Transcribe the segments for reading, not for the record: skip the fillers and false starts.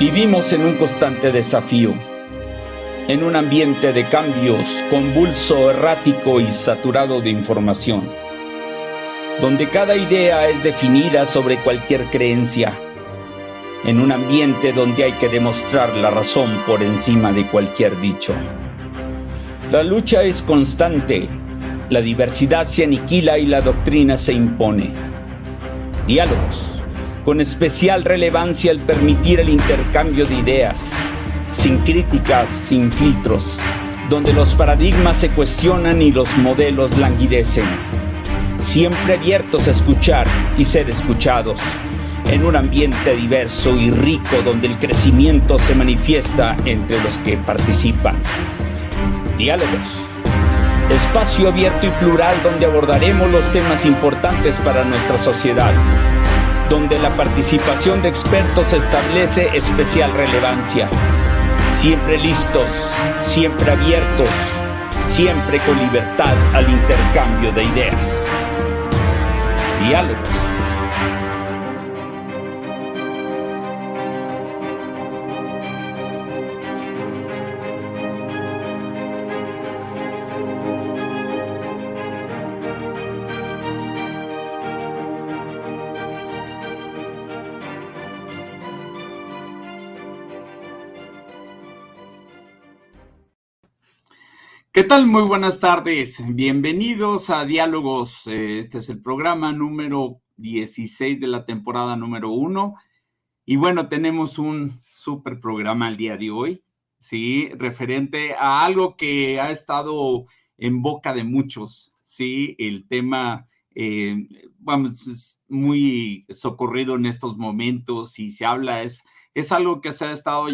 Vivimos en un constante desafío, en un ambiente de cambios convulso, errático y saturado de información, donde cada idea es definida sobre cualquier creencia, en un ambiente donde hay que demostrar la razón por encima de cualquier dicho. La lucha es constante, la diversidad se aniquila y la doctrina se impone. Diálogos, con especial relevancia al permitir el intercambio de ideas, sin críticas, sin filtros, donde los paradigmas se cuestionan y los modelos languidecen, siempre abiertos a escuchar y ser escuchados, en un ambiente diverso y rico donde el crecimiento se manifiesta entre los que participan. Diálogos, espacio abierto y plural donde abordaremos los temas importantes para nuestra sociedad, donde la participación de expertos establece especial relevancia. Siempre listos, siempre abiertos, siempre con libertad al intercambio de ideas. Diálogos. ¿Qué tal? Muy buenas tardes. Bienvenidos a Diálogos. Este es el programa número 16 de la temporada número 1. Y bueno, tenemos un súper programa el día de hoy, ¿sí? Referente a algo que ha estado en boca de muchos, ¿sí? El tema, vamos, es muy socorrido en estos momentos y se habla, es algo que se ha estado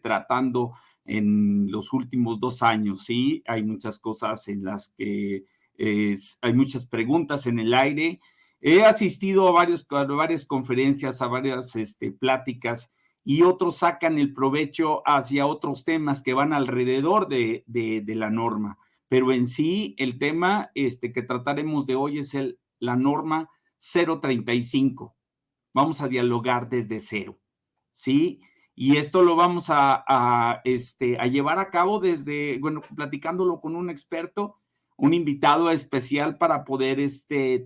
tratando en los últimos 2 años, ¿sí? Hay muchas cosas en las que hay muchas preguntas en el aire. He asistido a varias conferencias, a varias pláticas, y otros sacan el provecho hacia otros temas que van alrededor de la norma. Pero en sí, el tema que trataremos de hoy es la norma 035. Vamos a dialogar desde cero, ¿sí? Y esto lo vamos a llevar a cabo platicándolo con un experto, un invitado especial para poder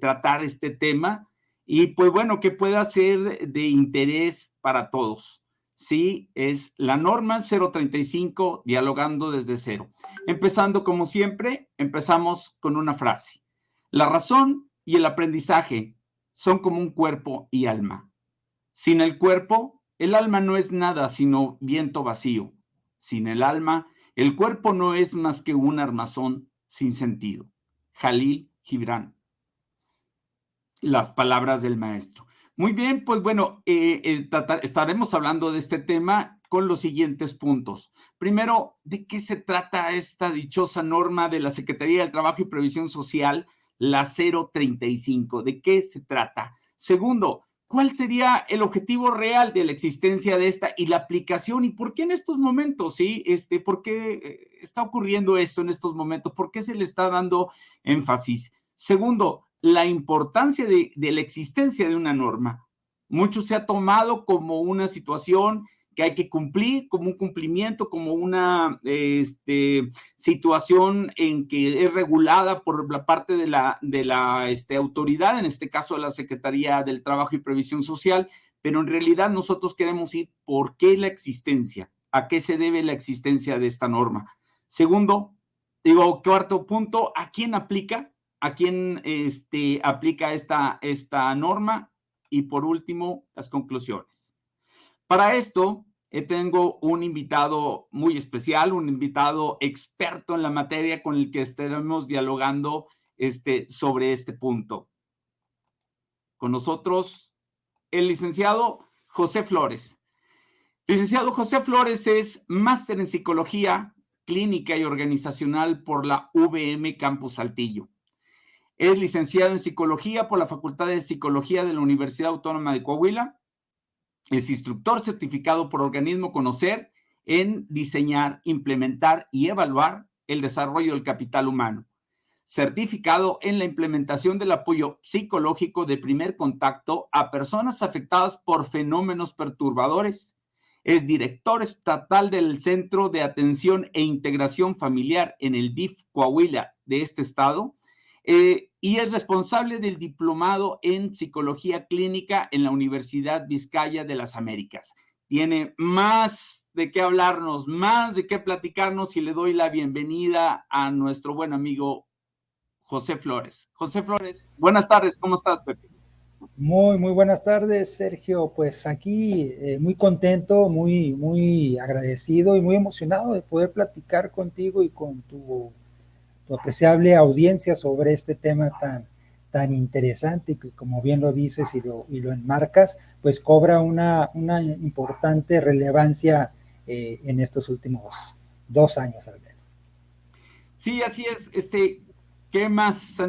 tratar este tema y pues bueno, que pueda ser de interés para todos. Sí, es la norma 035, dialogando desde cero. Empezando como siempre, empezamos con una frase. La razón y el aprendizaje son como un cuerpo y alma. Sin el cuerpo, el alma no es nada sino viento vacío. Sin el alma, el cuerpo no es más que un armazón sin sentido. Jalil Gibran. Las palabras del maestro. Muy bien, pues bueno, estaremos hablando de este tema con los siguientes puntos. Primero, ¿de qué se trata esta dichosa norma de la Secretaría del Trabajo y Previsión Social, la 035? ¿De qué se trata? Segundo, ¿cuál sería el objetivo real de la existencia de esta y la aplicación? ¿Y por qué en estos momentos, sí? ¿Por qué está ocurriendo esto en estos momentos? ¿Por qué se le está dando énfasis? Segundo, la importancia de la existencia de una norma. Mucho se ha tomado como una situación que hay que cumplir, como un cumplimiento, como una situación en que es regulada por la parte de la autoridad, en este caso de la Secretaría del Trabajo y Previsión Social, pero en realidad nosotros queremos ir por qué la existencia, a qué se debe la existencia de esta norma. Cuarto punto, ¿a quién aplica? ¿A quién aplica esta norma? Y por último, las conclusiones. Para esto, tengo un invitado muy especial, un invitado experto en la materia con el que estaremos dialogando sobre este punto. Con nosotros, el licenciado José Flores. Licenciado José Flores es máster en Psicología Clínica y Organizacional por la UVM Campus Saltillo. Es licenciado en Psicología por la Facultad de Psicología de la Universidad Autónoma de Coahuila. Es instructor certificado por Organismo Conocer en diseñar, implementar y evaluar el desarrollo del capital humano. certificado en la implementación del apoyo psicológico de primer contacto a personas afectadas por fenómenos perturbadores. Es director estatal del Centro de Atención e Integración Familiar en el DIF Coahuila de este estado, y es responsable del diplomado en Psicología Clínica en la Universidad Vizcaya de las Américas. Tiene más de qué hablarnos, más de qué platicarnos, y le doy la bienvenida a nuestro buen amigo José Flores. José Flores, buenas tardes, ¿cómo estás, Pepe? Muy buenas tardes, Sergio. Pues aquí muy contento, muy agradecido y muy emocionado de poder platicar contigo y con tu apreciable audiencia sobre este tema tan interesante que, como bien lo dices y lo enmarcas, pues cobra una importante relevancia en estos últimos 2 años al menos. Sí, así es. ¿Qué más se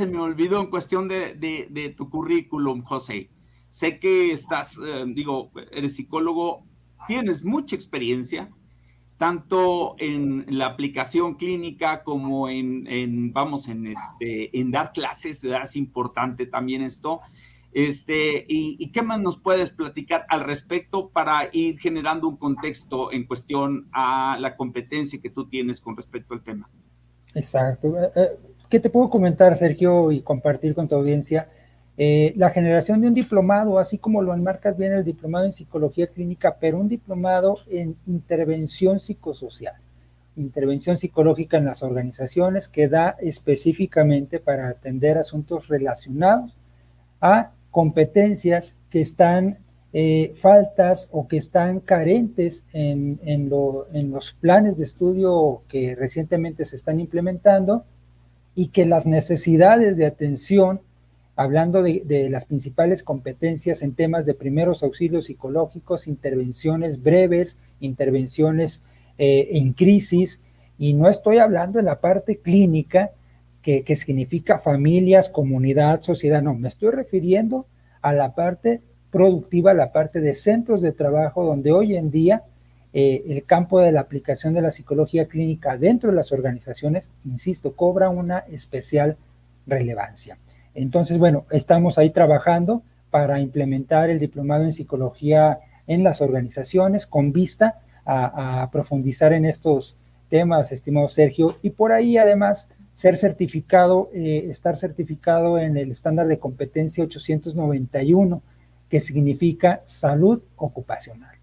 me olvidó en cuestión de tu currículum, José? Sé que eres psicólogo, tienes mucha experiencia, tanto en la aplicación clínica como en dar clases. Es importante también esto. ¿Y qué más nos puedes platicar al respecto para ir generando un contexto en cuestión a la competencia que tú tienes con respecto al tema? Exacto. ¿Qué te puedo comentar, Sergio, y compartir con tu audiencia? La generación de un diplomado, así como lo enmarcas bien, el diplomado en psicología clínica, pero un diplomado en intervención psicosocial, intervención psicológica en las organizaciones, que da específicamente para atender asuntos relacionados a competencias que están faltas o que están carentes en los planes de estudio que recientemente se están implementando, y que las necesidades de atención, hablando de las principales competencias en temas de primeros auxilios psicológicos, intervenciones breves, intervenciones en crisis, y no estoy hablando de la parte clínica que significa familias, comunidad, sociedad, no, me estoy refiriendo a la parte productiva, la parte de centros de trabajo, donde hoy en día el campo de la aplicación de la psicología clínica dentro de las organizaciones, insisto, cobra una especial relevancia. Entonces, bueno, estamos ahí trabajando para implementar el diplomado en psicología en las organizaciones con vista a profundizar en estos temas, estimado Sergio, y por ahí además estar certificado en el estándar de competencia 891, que significa salud ocupacional.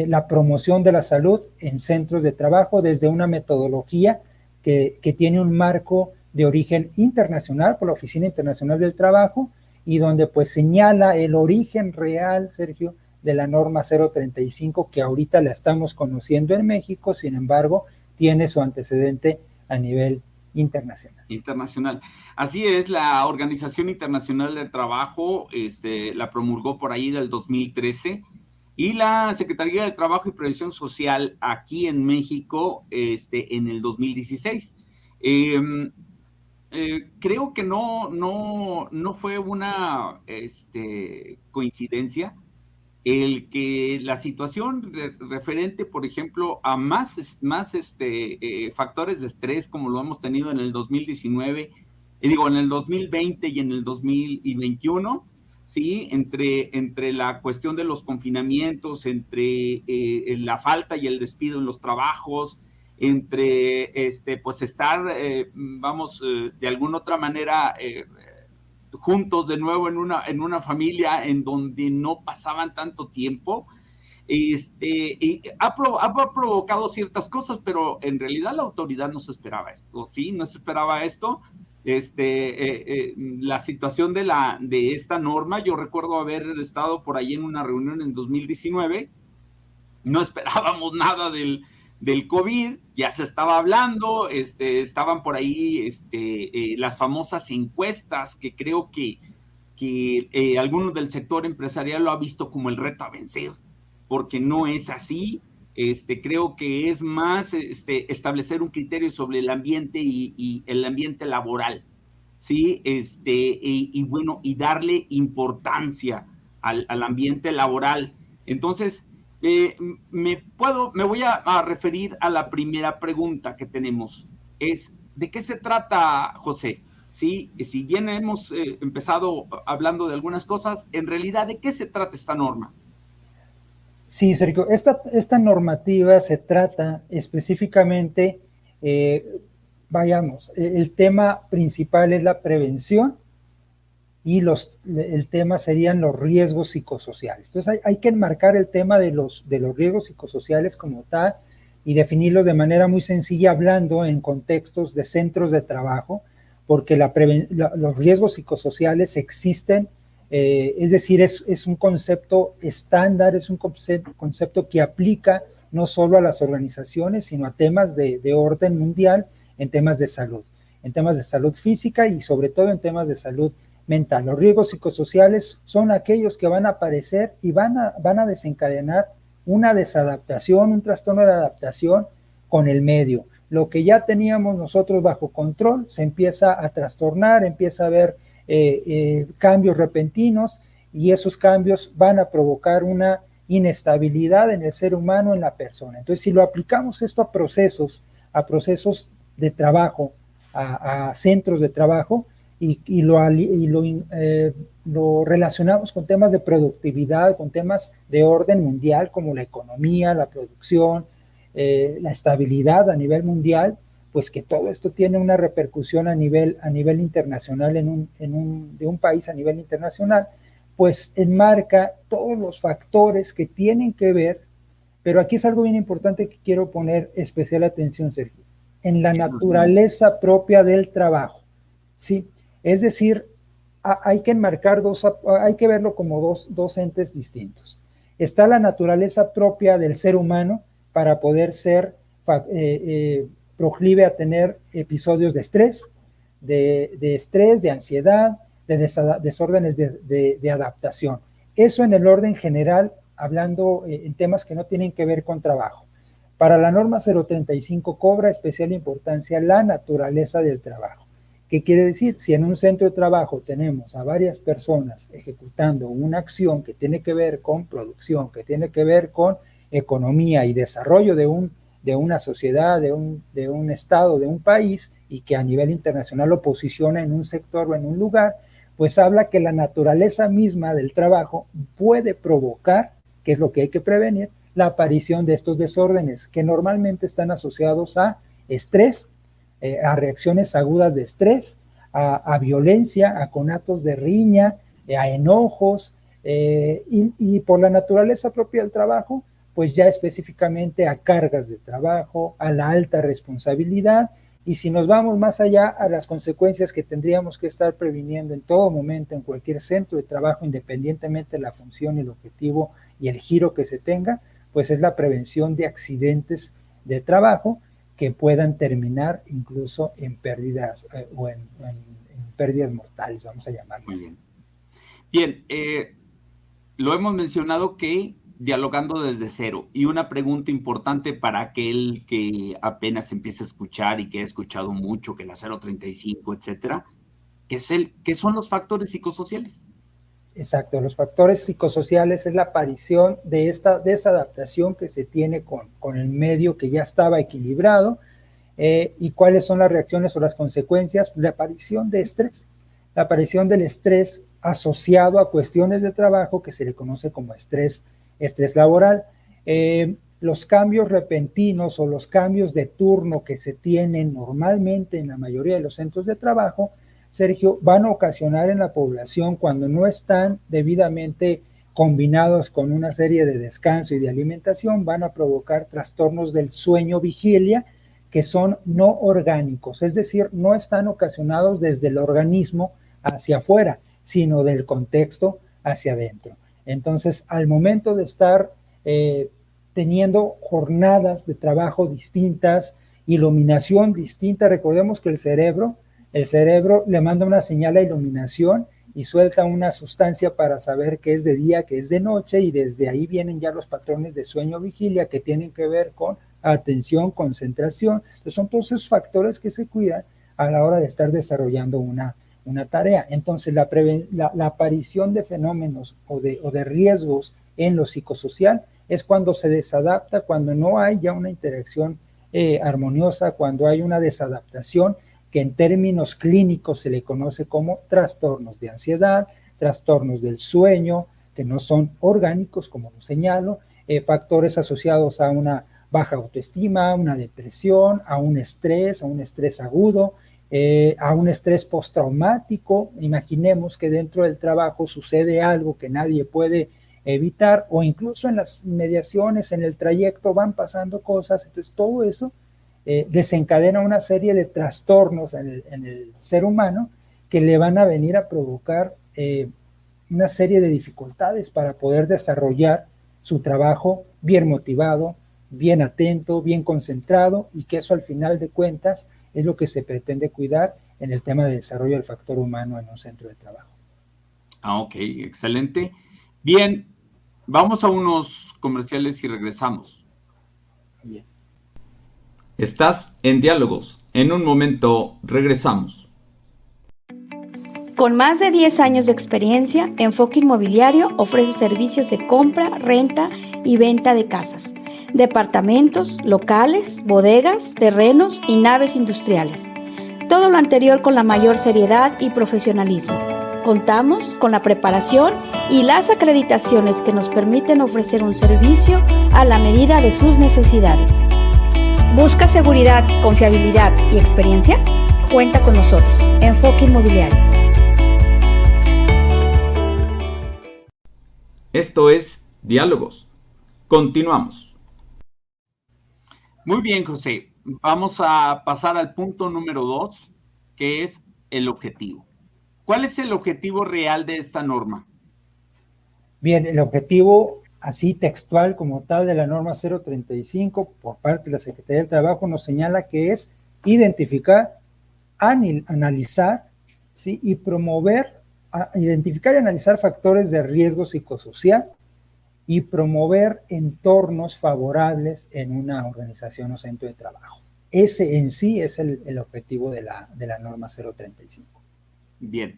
La promoción de la salud en centros de trabajo desde una metodología que tiene un marco de origen internacional por la Oficina Internacional del Trabajo, y donde pues señala el origen real, Sergio, de la norma 035, que ahorita la estamos conociendo en México, sin embargo, tiene su antecedente a nivel internacional. Así es, la Organización Internacional del Trabajo la promulgó por ahí del 2013, y la Secretaría del Trabajo y Previsión Social aquí en México en el 2016. Creo que no fue una coincidencia el que la situación referente, por ejemplo, a más factores de estrés, como lo hemos tenido en el 2019, en el 2020 y en el 2021, ¿sí? Entre la cuestión de los confinamientos, entre la falta y el despido en los trabajos, entre pues estar, de alguna otra manera, juntos de nuevo en una familia en donde no pasaban tanto tiempo, y ha provocado ciertas cosas, pero en realidad la autoridad no se esperaba esto, ¿sí? No se esperaba esto. La situación de esta norma, yo recuerdo haber estado por ahí en una reunión en 2019, no esperábamos nada del COVID, ya se estaba hablando, estaban por ahí las famosas encuestas, que creo que algunos del sector empresarial lo ha visto como el reto a vencer, porque no es así. Creo que es más establecer un criterio sobre el ambiente y el ambiente laboral, ¿sí? Y darle importancia al ambiente laboral. Entonces, me voy a referir a la primera pregunta que tenemos. Es, ¿De qué se trata, José? Sí, si bien hemos empezado hablando de algunas cosas, en realidad, ¿de qué se trata esta norma? Sí, Sergio, esta normativa se trata específicamente, el tema principal es la prevención y el tema serían los riesgos psicosociales. Entonces hay que enmarcar el tema de los riesgos psicosociales como tal y definirlos de manera muy sencilla, hablando en contextos de centros de trabajo, porque los riesgos psicosociales existen, es decir, es un concepto estándar, es un concepto que aplica no solo a las organizaciones, sino a temas de orden mundial, en temas de salud física y sobre todo en temas de salud mental. Los riesgos psicosociales son aquellos que van a aparecer y van a desencadenar una desadaptación, un trastorno de adaptación con el medio. Lo que ya teníamos nosotros bajo control se empieza a trastornar, empieza a haber cambios repentinos y esos cambios van a provocar una inestabilidad en el ser humano, en la persona. Entonces, si lo aplicamos esto a procesos de trabajo, a centros de trabajo, y lo relacionamos con temas de productividad, con temas de orden mundial como la economía, la producción, la estabilidad a nivel mundial, pues que todo esto tiene una repercusión a nivel internacional de un país a nivel internacional, pues enmarca todos los factores que tienen que ver, pero aquí es algo bien importante que quiero poner especial atención, Sergio, en la naturaleza propia del trabajo, ¿sí? Es decir, hay que enmarcar hay que verlo como dos entes distintos. Está la naturaleza propia del ser humano para poder ser proclive a tener episodios de estrés, de ansiedad, de desórdenes de adaptación. Eso en el orden general, hablando en temas que no tienen que ver con trabajo. Para la norma 035 cobra especial importancia la naturaleza del trabajo. ¿Qué quiere decir? Si en un centro de trabajo tenemos a varias personas ejecutando una acción que tiene que ver con producción, que tiene que ver con economía y desarrollo de una sociedad, de un estado, de un país, y que a nivel internacional lo posiciona en un sector o en un lugar, pues habla que la naturaleza misma del trabajo puede provocar, que es lo que hay que prevenir, la aparición de estos desórdenes que normalmente están asociados a estrés, a reacciones agudas de estrés, a violencia, a conatos de riña, a enojos, y por la naturaleza propia del trabajo, pues ya específicamente a cargas de trabajo, a la alta responsabilidad, y si nos vamos más allá a las consecuencias que tendríamos que estar previniendo en todo momento en cualquier centro de trabajo, independientemente de la función, el objetivo y el giro que se tenga, pues es la prevención de accidentes de trabajo que puedan terminar incluso en pérdidas o en pérdidas mortales, vamos a llamarlo así. Bien, lo hemos mencionado que dialogando desde cero, y una pregunta importante para aquel que apenas empieza a escuchar y que ha escuchado mucho, que la 035, etcétera, ¿qué son los factores psicosociales? Exacto, los factores psicosociales es la aparición de esa adaptación que se tiene con el medio que ya estaba equilibrado, y cuáles son las reacciones o las consecuencias. La aparición de estrés, la aparición del estrés asociado a cuestiones de trabajo que se le conoce como estrés laboral, los cambios repentinos o los cambios de turno que se tienen normalmente en la mayoría de los centros de trabajo, Sergio, van a ocasionar en la población, cuando no están debidamente combinados con una serie de descanso y de alimentación, van a provocar trastornos del sueño-vigilia que son no orgánicos, es decir, no están ocasionados desde el organismo hacia afuera, sino del contexto hacia adentro. Entonces, al momento de estar teniendo jornadas de trabajo distintas, iluminación distinta, recordemos que el cerebro le manda una señal a iluminación y suelta una sustancia para saber qué es de día, qué es de noche, y desde ahí vienen ya los patrones de sueño-vigilia que tienen que ver con atención, concentración. Entonces, son todos esos factores que se cuidan a la hora de estar desarrollando una tarea. Entonces, la aparición de fenómenos o de riesgos en lo psicosocial es cuando se desadapta, cuando no hay ya una interacción armoniosa, cuando hay una desadaptación que en términos clínicos se le conoce como trastornos de ansiedad, trastornos del sueño, que no son orgánicos, como lo señalo, factores asociados a una baja autoestima, una depresión, a un estrés agudo, a un estrés postraumático. Imaginemos que dentro del trabajo sucede algo que nadie puede evitar, o incluso en las mediaciones, en el trayecto van pasando cosas. Entonces todo eso desencadena una serie de trastornos en el ser humano que le van a venir a provocar una serie de dificultades para poder desarrollar su trabajo bien motivado, bien atento, bien concentrado, y que eso al final de cuentas es lo que se pretende cuidar en el tema de desarrollo del factor humano en un centro de trabajo. Ok, excelente. Bien, vamos a unos comerciales y regresamos. Bien. Estás en Diálogos. En un momento regresamos. Con más de 10 años de experiencia, Enfoque Inmobiliario ofrece servicios de compra, renta y venta de casas, departamentos, locales, bodegas, terrenos y naves industriales. Todo lo anterior con la mayor seriedad y profesionalismo. Contamos con la preparación y las acreditaciones que nos permiten ofrecer un servicio a la medida de sus necesidades. ¿Busca seguridad, confiabilidad y experiencia? Cuenta con nosotros, Enfoque Inmobiliario. Esto es Diálogos. Continuamos. Muy bien, José. Vamos a pasar al punto número 2, que es el objetivo. ¿Cuál es el objetivo real de esta norma? Bien, el objetivo así textual como tal de la norma 035 por parte de la Secretaría del Trabajo nos señala que es identificar, analizar, ¿sí?, y promover, identificar y analizar factores de riesgo psicosocial y promover entornos favorables en una organización o centro de trabajo. Ese en sí es el objetivo de la norma 035. Bien.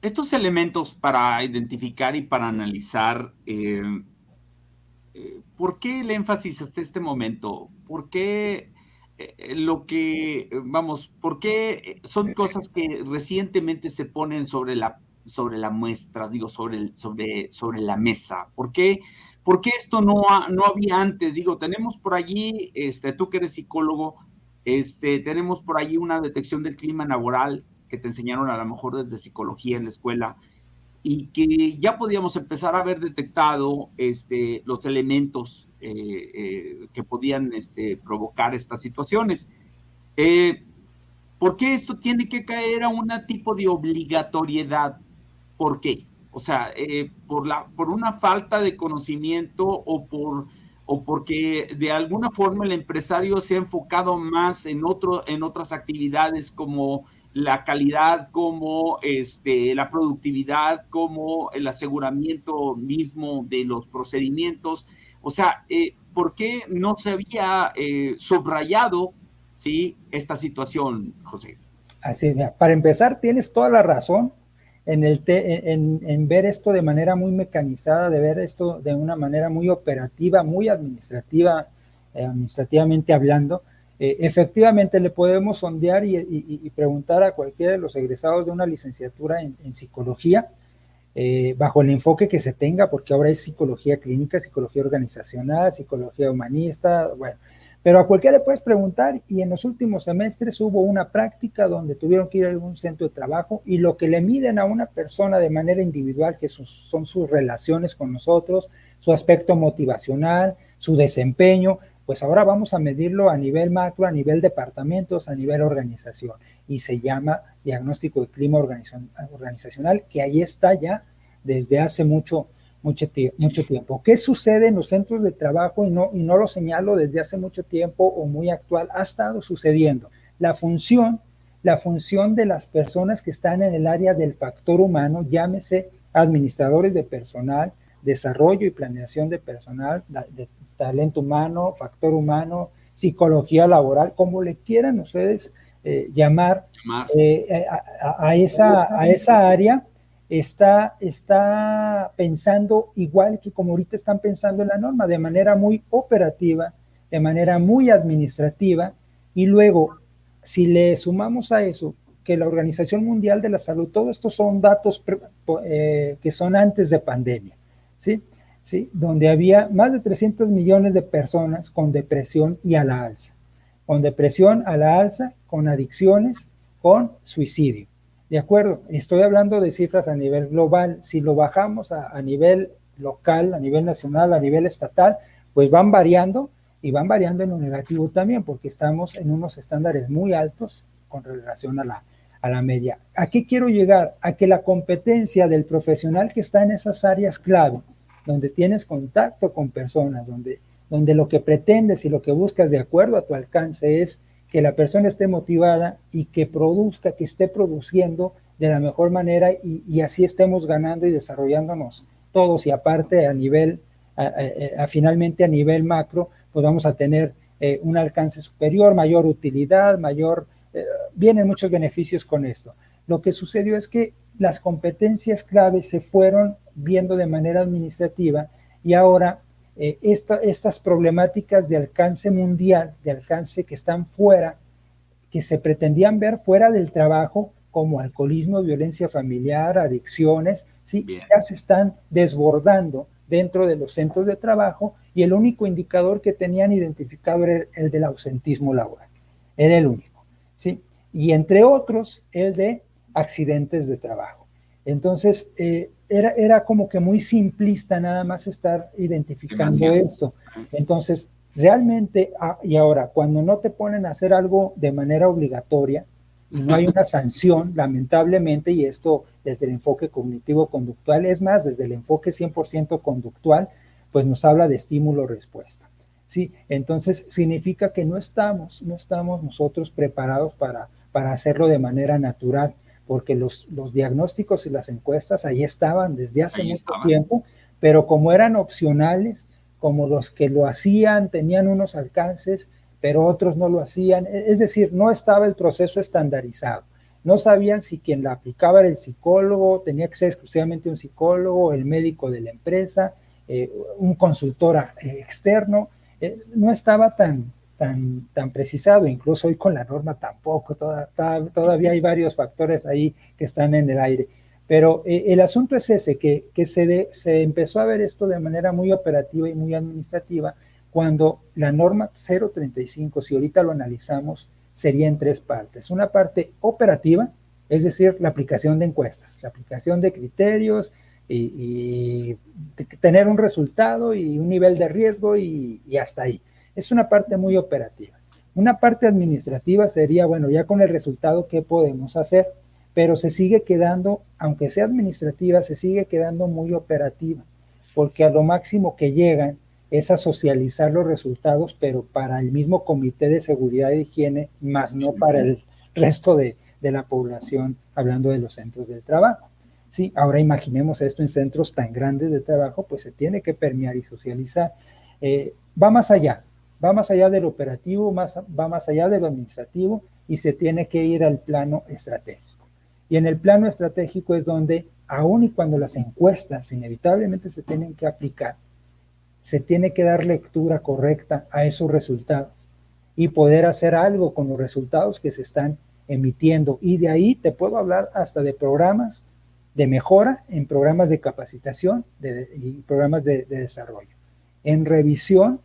Estos elementos para identificar y para analizar, ¿por qué el énfasis hasta este momento? ¿Por qué por qué son cosas que recientemente se ponen sobre la muestra, digo, sobre la mesa? ¿Por qué esto no había antes? Digo, tenemos por allí, tú que eres psicólogo, tenemos por allí una detección del clima laboral que te enseñaron a lo mejor desde psicología en la escuela, y que ya podíamos empezar a haber detectado los elementos que podían provocar estas situaciones. ¿Por qué esto tiene que caer a un tipo de obligatoriedad? ¿Por qué? O sea, por una falta de conocimiento o porque de alguna forma el empresario se ha enfocado más en otras actividades como la calidad, como la productividad, como el aseguramiento mismo de los procedimientos. O sea, ¿por qué no se había subrayado, ¿sí?, esta situación, José? Así, para empezar, tienes toda la razón en ver esto de manera muy mecanizada, de ver esto de una manera muy operativa, muy administrativamente hablando. Efectivamente le podemos sondear y preguntar a cualquiera de los egresados de una licenciatura en psicología, bajo el enfoque que se tenga, porque ahora es psicología clínica, psicología organizacional, psicología humanista, bueno, pero a cualquiera le puedes preguntar, y en los últimos semestres hubo una práctica donde tuvieron que ir a algún centro de trabajo, y lo que le miden a una persona de manera individual, que son sus relaciones con nosotros, su aspecto motivacional, su desempeño, pues ahora vamos a medirlo a nivel macro, a nivel departamentos, a nivel organización, y se llama diagnóstico de clima organizacional, que ahí está ya desde hace mucho tiempo. ¿Qué sucede en los centros de trabajo? Y no lo señalo desde hace mucho tiempo o muy actual, ha estado sucediendo. La función de las personas que están en el área del factor humano, llámese administradores de personal, desarrollo y planeación de personal, de talento humano, factor humano, psicología laboral, como le quieran ustedes llamar a esa área, está pensando igual que como ahorita están pensando en la norma, de manera muy operativa, de manera muy administrativa, y luego, si le sumamos a eso que la Organización Mundial de la Salud, todo esto son datos que son antes de pandemia, ¿sí? ¿Sí? Donde había más de 300 millones de personas con depresión y a la alza, con depresión a la alza, con adicciones, con suicidio. De acuerdo, estoy hablando de cifras a nivel global. Si lo bajamos a nivel local, a nivel nacional, a nivel estatal, pues van variando y van variando en lo negativo también, porque estamos en unos estándares muy altos con relación a la media. ¿A qué quiero llegar? A que la competencia del profesional que está en esas áreas clave, donde tienes contacto con personas, donde lo que pretendes y lo que buscas de acuerdo a tu alcance es que la persona esté motivada y que produzca, que esté produciendo de la mejor manera y así estemos ganando y desarrollándonos todos, y aparte a nivel, finalmente a nivel macro, pues vamos a tener un alcance superior, mayor utilidad, vienen muchos beneficios con esto. Lo que sucedió es que las competencias claves se fueron viendo de manera administrativa y ahora estas problemáticas de alcance mundial, de alcance que están fuera, que se pretendían ver fuera del trabajo, como alcoholismo, violencia familiar, adicciones, ¿sí? Ya se están desbordando dentro de los centros de trabajo y el único indicador que tenían identificado era el del ausentismo laboral. Era el único, ¿sí? Y entre otros, el de accidentes de trabajo. Entonces, era como que muy simplista nada más estar identificando esto. Entonces, realmente, y ahora, cuando no te ponen a hacer algo de manera obligatoria y no hay una sanción, lamentablemente, y esto desde el enfoque cognitivo-conductual, es más, desde el enfoque 100% conductual, pues nos habla de estímulo-respuesta. ¿Sí? Entonces, significa que no estamos nosotros preparados para hacerlo de manera natural, porque los diagnósticos y las encuestas ahí estaban desde hace mucho tiempo, pero como eran opcionales, como los que lo hacían tenían unos alcances, pero otros no lo hacían, es decir, no estaba el proceso estandarizado. No sabían si quien la aplicaba era el psicólogo, tenía que ser exclusivamente un psicólogo, el médico de la empresa, un consultor externo, no estaba tan precisado, incluso hoy con la norma tampoco, todavía hay varios factores ahí que están en el aire. Pero el asunto es ese, que se empezó a ver esto de manera muy operativa y muy administrativa, cuando la norma 035, si ahorita lo analizamos, sería en tres partes. Una parte operativa, es decir, la aplicación de encuestas, la aplicación de criterios y tener un resultado y un nivel de riesgo y hasta ahí. Es una parte muy operativa. Una parte administrativa sería, bueno, ya con el resultado, ¿qué podemos hacer? Pero se sigue quedando, aunque sea administrativa, se sigue quedando muy operativa, porque a lo máximo que llegan es a socializar los resultados, pero para el mismo Comité de Seguridad e Higiene, más no para el resto de la población, hablando de los centros del trabajo. Sí, ahora imaginemos esto en centros tan grandes de trabajo, pues se tiene que permear y socializar. Va más allá del operativo, va más allá de lo administrativo y se tiene que ir al plano estratégico. Y en el plano estratégico es donde, aun y cuando las encuestas inevitablemente se tienen que aplicar, se tiene que dar lectura correcta a esos resultados y poder hacer algo con los resultados que se están emitiendo. Y de ahí te puedo hablar hasta de programas de mejora, en programas de capacitación y programas de desarrollo. En revisión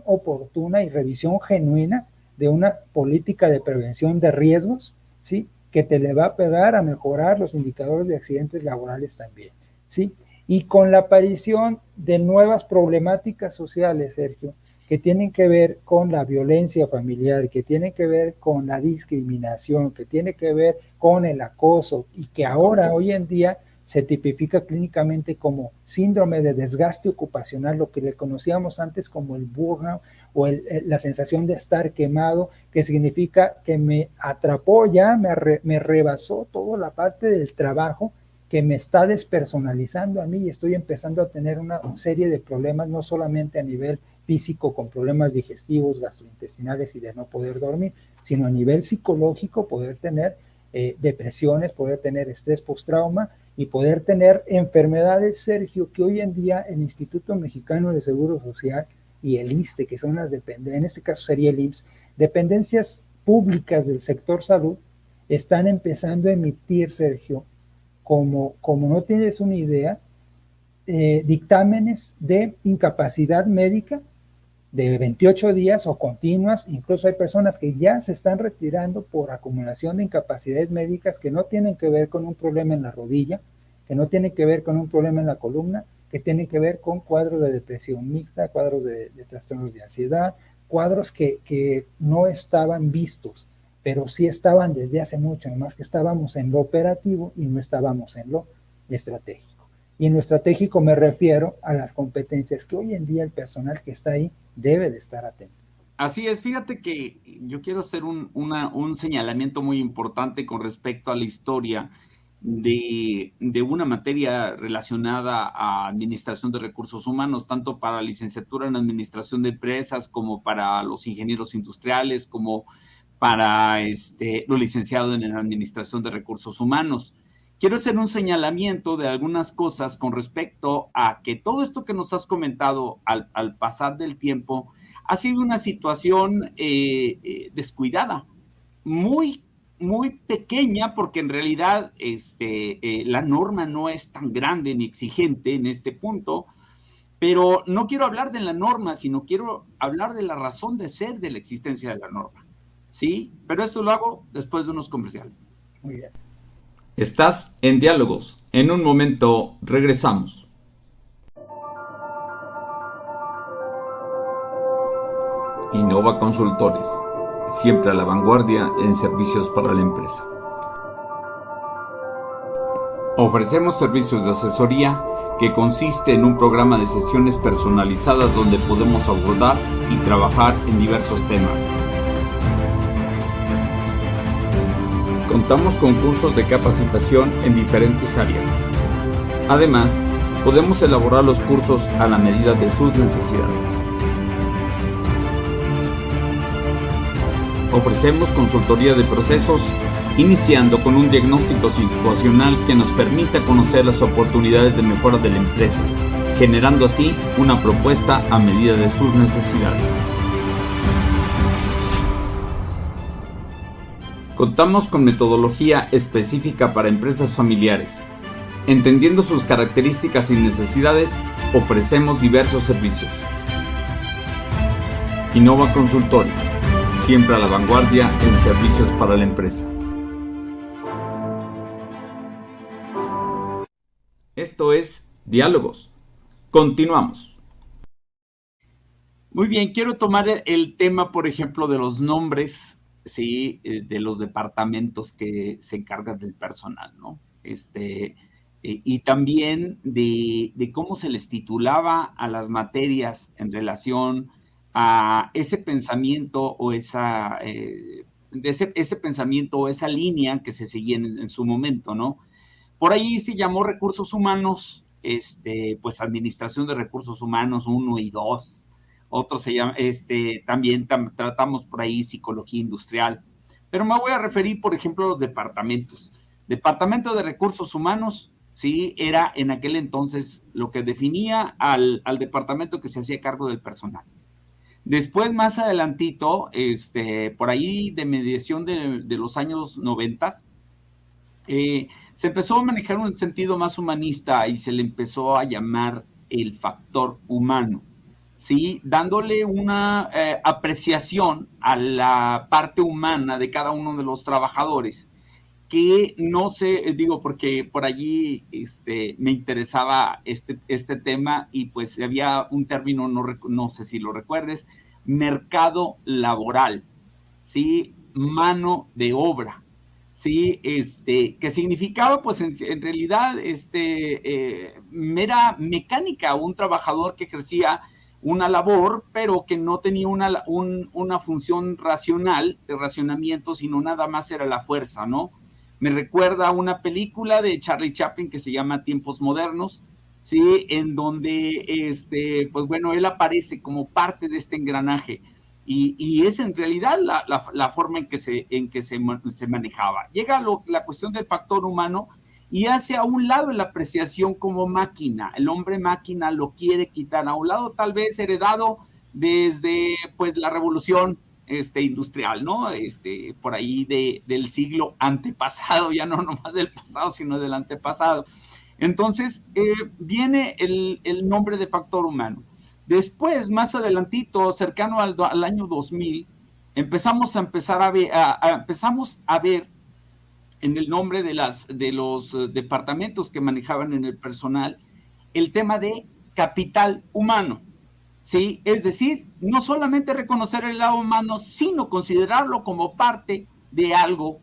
oportuna y revisión genuina de una política de prevención de riesgos, ¿sí? Que te le va a pegar a mejorar los indicadores de accidentes laborales también, ¿sí? Y con la aparición de nuevas problemáticas sociales, Sergio, que tienen que ver con la violencia familiar, que tienen que ver con la discriminación, que tiene que ver con el acoso y que ahora, hoy en día, se tipifica clínicamente como síndrome de desgaste ocupacional, lo que le conocíamos antes como el burnout o la sensación de estar quemado, que significa que me atrapó ya, me rebasó toda la parte del trabajo, que me está despersonalizando a mí y estoy empezando a tener una serie de problemas, no solamente a nivel físico con problemas digestivos, gastrointestinales y de no poder dormir, sino a nivel psicológico poder tener depresiones, poder tener estrés postrauma y poder tener enfermedades, Sergio, que hoy en día el Instituto Mexicano de Seguro Social y el ISSSTE, que son las dependencias, en este caso sería el IMSS, dependencias públicas del sector salud, están empezando a emitir, Sergio, como no tienes una idea, dictámenes de incapacidad médica de 28 días o continuas. Incluso hay personas que ya se están retirando por acumulación de incapacidades médicas que no tienen que ver con un problema en la rodilla, que no tienen que ver con un problema en la columna, que tienen que ver con cuadros de depresión mixta, cuadros de trastornos de ansiedad, cuadros que no estaban vistos, pero sí estaban desde hace mucho, nomás que estábamos en lo operativo y no estábamos en lo estratégico. Y en lo estratégico me refiero a las competencias que hoy en día el personal que está ahí debe de estar atento. Así es, fíjate que yo quiero hacer un señalamiento muy importante con respecto a la historia de una materia relacionada a administración de recursos humanos, tanto para la licenciatura en administración de empresas, como para los ingenieros industriales, como para los licenciados en administración de recursos humanos. Quiero hacer un señalamiento de algunas cosas con respecto a que todo esto que nos has comentado al pasar del tiempo ha sido una situación descuidada, muy, muy pequeña, porque en realidad la norma no es tan grande ni exigente en este punto, pero no quiero hablar de la norma, sino quiero hablar de la razón de ser de la existencia de la norma, ¿sí? Pero esto lo hago después de unos comerciales. Muy bien. Estás en Diálogos. En un momento regresamos. Innova Consultores. Siempre a la vanguardia en servicios para la empresa. Ofrecemos servicios de asesoría que consiste en un programa de sesiones personalizadas donde podemos abordar y trabajar en diversos temas. Contamos con cursos de capacitación en diferentes áreas. Además, podemos elaborar los cursos a la medida de sus necesidades. Ofrecemos consultoría de procesos, iniciando con un diagnóstico situacional que nos permita conocer las oportunidades de mejora de la empresa, generando así una propuesta a medida de sus necesidades. Contamos con metodología específica para empresas familiares. Entendiendo sus características y necesidades, ofrecemos diversos servicios. Innova Consultores, siempre a la vanguardia en servicios para la empresa. Esto es Diálogos. Continuamos. Muy bien, quiero tomar el tema, por ejemplo, de los nombres, sí, de los departamentos que se encargan del personal, ¿no? Y también de cómo se les titulaba a las materias en relación a ese pensamiento o ese pensamiento o esa línea que se seguía en su momento, ¿no? Por ahí se llamó recursos humanos, pues administración de recursos humanos 1 y 2. Otro se llama, también tratamos por ahí psicología industrial. Pero me voy a referir, por ejemplo, a los departamentos. Departamento de recursos humanos, sí, era en aquel entonces lo que definía al departamento que se hacía cargo del personal. Después, más adelantito, por ahí de mediación de los años 90, se empezó a manejar un sentido más humanista y se le empezó a llamar el factor humano, ¿sí? Dándole una apreciación a la parte humana de cada uno de los trabajadores, que no sé, digo, porque por allí me interesaba este tema y pues había un término, no sé si lo recuerdes, mercado laboral, ¿sí? Mano de obra, ¿sí? Que significaba pues en realidad mera mecánica, un trabajador que ejercía una labor, pero que no tenía una función racional de racionamiento, sino nada más era la fuerza, ¿no? Me recuerda a una película de Charlie Chaplin que se llama Tiempos Modernos, ¿sí? En donde, pues bueno, él aparece como parte de este engranaje Y es en realidad la forma en que se manejaba. Llega la cuestión del factor humano y hace a un lado la apreciación como máquina. El hombre máquina lo quiere quitar a un lado, tal vez heredado desde pues la revolución industrial, ¿no? Por ahí del siglo antepasado, ya no nomás del pasado, sino del antepasado. Entonces, viene el nombre de factor humano. Después, más adelantito, cercano al año 2000, empezamos a ver en el nombre de los departamentos que manejaban en el personal el tema de capital humano, ¿sí? Es decir, no solamente reconocer el lado humano, sino considerarlo como parte de algo,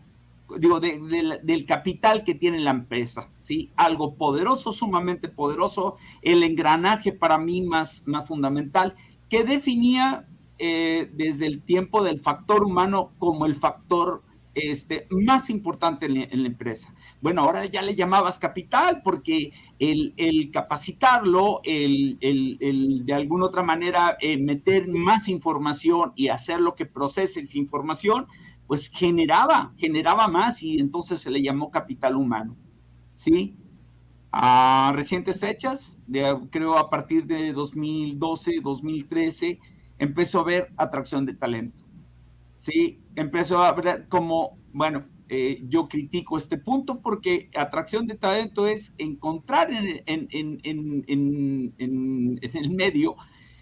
digo, del capital que tiene la empresa, ¿sí? Algo poderoso, sumamente poderoso, el engranaje para mí más fundamental, que definía desde el tiempo del factor humano como el factor más importante en la empresa. Bueno, ahora ya le llamabas capital porque el capacitarlo, el de alguna otra manera meter más información y hacer lo que procese esa información, pues generaba más y entonces se le llamó capital humano, ¿sí? A recientes fechas, creo a partir de 2012, 2013, empezó a haber atracción de talento, ¿sí? Empezó a haber como, bueno, yo critico este punto porque atracción de talento es encontrar en el medio,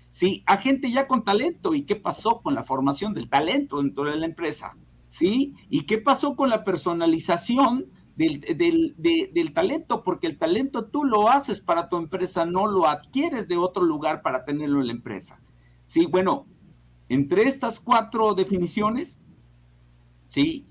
¿sí? A gente ya con talento. ¿Y qué pasó con la formación del talento dentro de la empresa? ¿Sí? ¿Y qué pasó con la personalización del talento? Porque el talento tú lo haces para tu empresa, no lo adquieres de otro lugar para tenerlo en la empresa. Sí, bueno, entre estas 4 definiciones, ¿sí?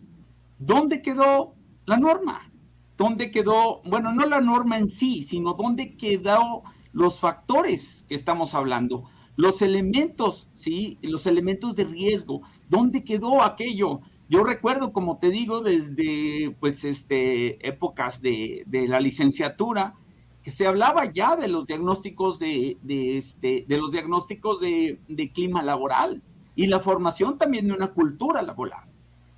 ¿Dónde quedó la norma? ¿Dónde quedó, bueno, no la norma en sí, sino dónde quedó los factores que estamos hablando? Los elementos, ¿sí? Los elementos de riesgo. ¿Dónde quedó aquello? Yo recuerdo, como te digo, desde pues épocas de la licenciatura, que se hablaba ya de los diagnósticos de los diagnósticos de clima laboral y la formación también de una cultura laboral.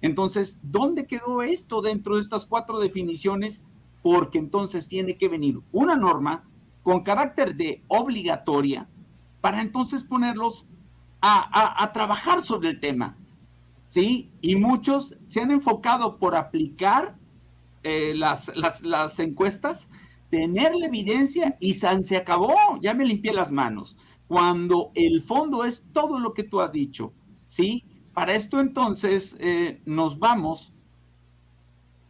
Entonces, ¿dónde quedó esto dentro de estas 4 definiciones? Porque entonces tiene que venir una norma con carácter de obligatoria para entonces ponerlos a trabajar sobre el tema, ¿sí? Y muchos se han enfocado por aplicar las encuestas, tener la evidencia y se acabó, ya me limpié las manos. Cuando el fondo es todo lo que tú has dicho, ¿sí? Para esto entonces nos vamos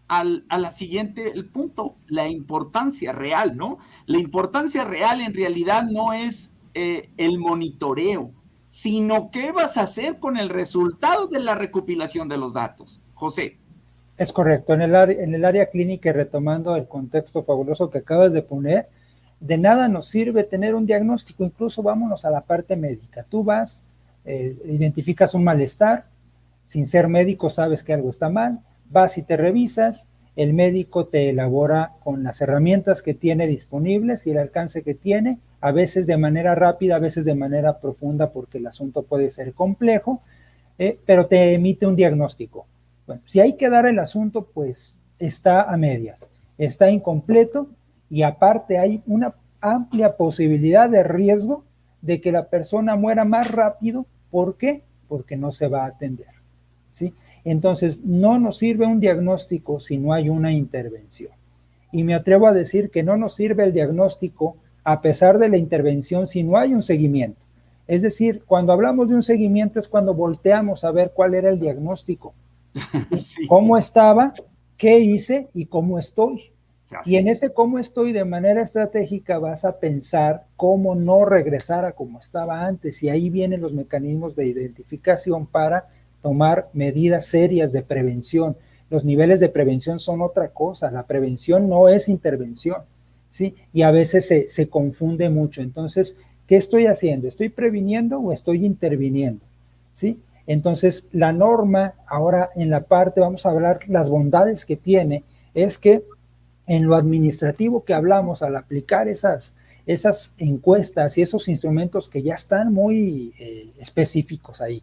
a la siguiente, el punto, la importancia real, ¿no? La importancia real en realidad no es el monitoreo, sino qué vas a hacer con el resultado de la recopilación de los datos. José. Es correcto. En el área clínica, y retomando el contexto fabuloso que acabas de poner, de nada nos sirve tener un diagnóstico, incluso vámonos a la parte médica. Tú vas, identificas un malestar, sin ser médico sabes que algo está mal, vas y te revisas, el médico te elabora con las herramientas que tiene disponibles y el alcance que tiene, a veces de manera rápida, a veces de manera profunda porque el asunto puede ser complejo, pero te emite un diagnóstico. Bueno, si hay que dar el asunto, pues está a medias, está incompleto y aparte hay una amplia posibilidad de riesgo de que la persona muera más rápido. ¿Por qué? Porque no se va a atender, ¿sí? Entonces, no nos sirve un diagnóstico si no hay una intervención. Y me atrevo a decir que no nos sirve el diagnóstico a pesar de la intervención si no hay un seguimiento. Es decir, cuando hablamos de un seguimiento es cuando volteamos a ver cuál era el diagnóstico. Sí. ¿Cómo estaba? ¿Qué hice? ¿Y cómo estoy? Y en ese cómo estoy de manera estratégica vas a pensar cómo no regresar a como estaba antes. Y ahí vienen los mecanismos de identificación para tomar medidas serias de prevención. Los niveles de prevención son otra cosa. La prevención no es intervención, ¿sí? Y a veces se confunde mucho. Entonces, ¿qué estoy haciendo? ¿Estoy previniendo o estoy interviniendo? ¿Sí? Entonces, la norma, ahora en la parte, vamos a hablar las bondades que tiene, es que en lo administrativo que hablamos, al aplicar esas encuestas y esos instrumentos que ya están muy específicos ahí,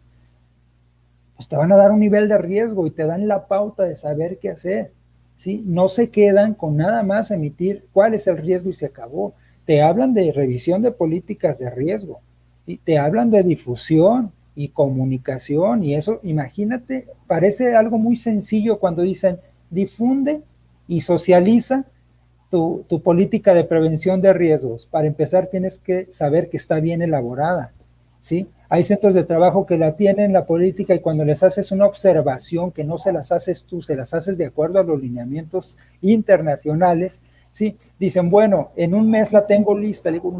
pues te van a dar un nivel de riesgo y te dan la pauta de saber qué hacer, ¿sí? No se quedan con nada más emitir cuál es el riesgo y se acabó. Te hablan de revisión de políticas de riesgo, ¿sí? Te hablan de difusión y comunicación, y eso, imagínate, parece algo muy sencillo cuando dicen difunde y socializa tu política de prevención de riesgos. Para empezar, tienes que saber que está bien elaborada, ¿sí? Hay centros de trabajo que la tienen, la política, y cuando les haces una observación, que no se las haces tú, se las haces de acuerdo a los lineamientos internacionales, ¿sí? Dicen, bueno, en un mes la tengo lista. Le digo,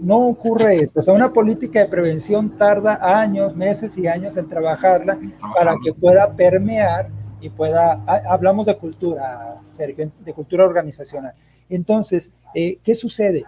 no ocurre esto. O sea, una política de prevención tarda años, meses y años en trabajarla para que pueda permear y pueda, hablamos de cultura, Sergio, de cultura organizacional. Entonces, ¿qué sucede?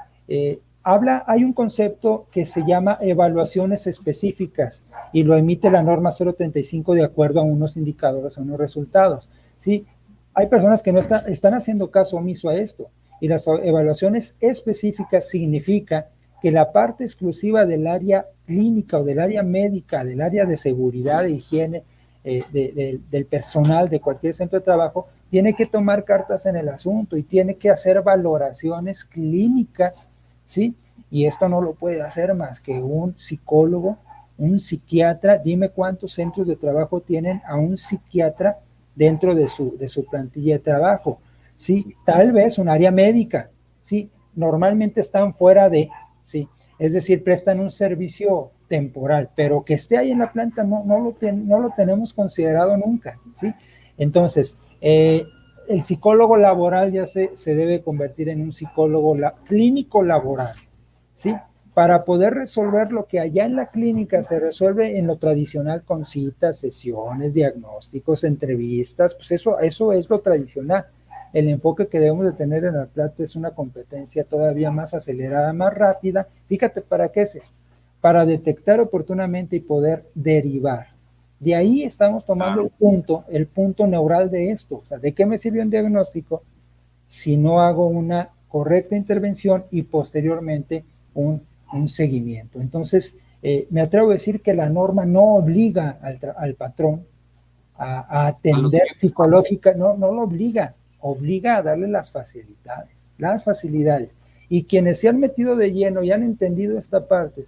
Hay un concepto que se llama evaluaciones específicas y lo emite la norma 035 de acuerdo a unos indicadores, a unos resultados, ¿sí? Hay personas que no están haciendo caso omiso a esto, y las evaluaciones específicas significa que la parte exclusiva del área clínica o del área médica, del área de seguridad e higiene, del personal de cualquier centro de trabajo, tiene que tomar cartas en el asunto y tiene que hacer valoraciones clínicas, ¿sí? Y esto no lo puede hacer más que un psicólogo, un psiquiatra. Dime cuántos centros de trabajo tienen a un psiquiatra dentro de su plantilla de trabajo, ¿sí? Tal vez un área médica, ¿sí? Normalmente están fuera de, ¿sí? Es decir, prestan un servicio temporal, pero que esté ahí en la planta no lo tenemos considerado nunca, ¿sí? Entonces, el psicólogo laboral ya se debe convertir en un psicólogo clínico laboral, ¿sí? Para poder resolver lo que allá en la clínica se resuelve en lo tradicional con citas, sesiones, diagnósticos, entrevistas, pues eso es lo tradicional. El enfoque que debemos de tener en la plata es una competencia todavía más acelerada, más rápida. Fíjate, ¿para qué es? Para detectar oportunamente y poder derivar. De ahí estamos tomando el punto neural de esto. O sea, ¿de qué me sirve un diagnóstico si no hago una correcta intervención y posteriormente un seguimiento? Entonces, me atrevo a decir que la norma no obliga al patrón a atender psicológica, no lo obliga a darle las facilidades. Y quienes se han metido de lleno y han entendido esta parte,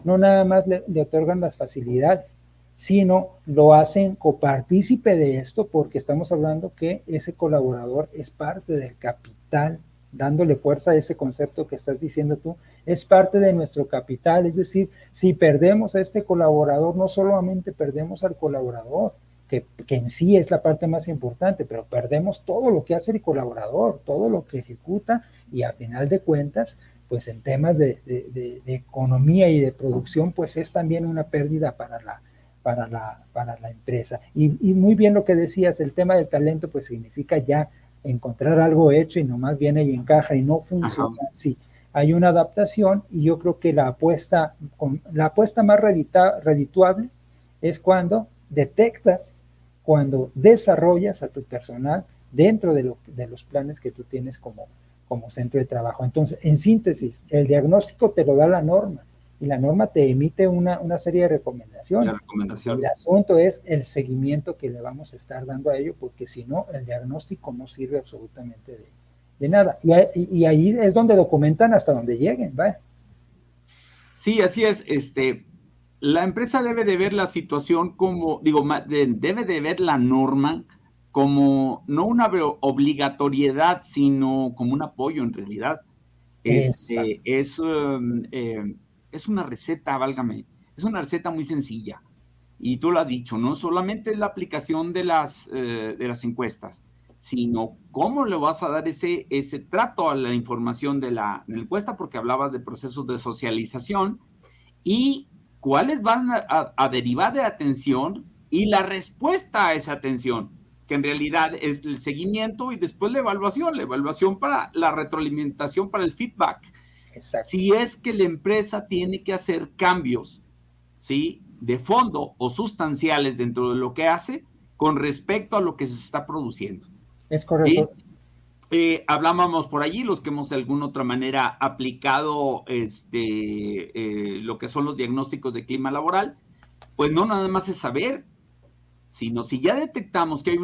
no nada más le otorgan las facilidades, sino lo hacen copartícipe de esto, porque estamos hablando que ese colaborador es parte del capital, dándole fuerza a ese concepto que estás diciendo tú, es parte de nuestro capital. Es decir, si perdemos a este colaborador, no solamente perdemos al colaborador, que en sí es la parte más importante, pero perdemos todo lo que hace el colaborador, todo lo que ejecuta, y a final de cuentas, pues en temas de economía y de producción, pues es también una pérdida para la empresa. Y muy bien lo que decías, el tema del talento, pues significa ya encontrar algo hecho y nomás viene y encaja y no funciona así. Hay una adaptación, y yo creo que la apuesta más redituable es cuando detectas, cuando desarrollas a tu personal dentro de los planes que tú tienes como centro de trabajo. Entonces, en síntesis, el diagnóstico te lo da la norma, y la norma te emite una serie de recomendaciones. El asunto es el seguimiento que le vamos a estar dando a ello, porque si no, el diagnóstico no sirve absolutamente de nada. Y ahí es donde documentan hasta donde lleguen, ¿vale? Sí, así es. La empresa debe de ver la situación debe de ver la norma como no una obligatoriedad, sino como un apoyo en realidad. Es una receta, válgame, es una receta muy sencilla. Y tú lo has dicho, no solamente la aplicación de las encuestas, sino cómo le vas a dar ese trato a la información de la encuesta, porque hablabas de procesos de socialización y cuáles van a derivar de atención y la respuesta a esa atención, que en realidad es el seguimiento y después la evaluación para la retroalimentación, para el feedback. Exacto. Si es que la empresa tiene que hacer cambios, ¿sí?, de fondo o sustanciales dentro de lo que hace con respecto a lo que se está produciendo. Es correcto. Hablábamos por allí, los que hemos de alguna otra manera aplicado lo que son los diagnósticos de clima laboral, pues no nada más es saber sino si ya detectamos que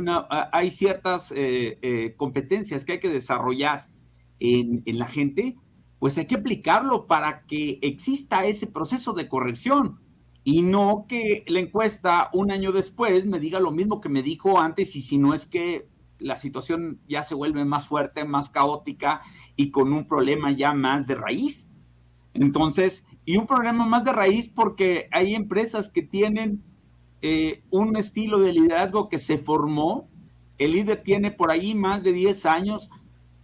hay ciertas competencias que hay que desarrollar en la gente, pues hay que aplicarlo para que exista ese proceso de corrección y no que la encuesta un año después me diga lo mismo que me dijo antes, y si no es que la situación ya se vuelve más fuerte, más caótica y con un problema ya más de raíz. Entonces, y un problema más de raíz porque hay empresas que tienen un estilo de liderazgo que se formó, el líder tiene por ahí más de 10 años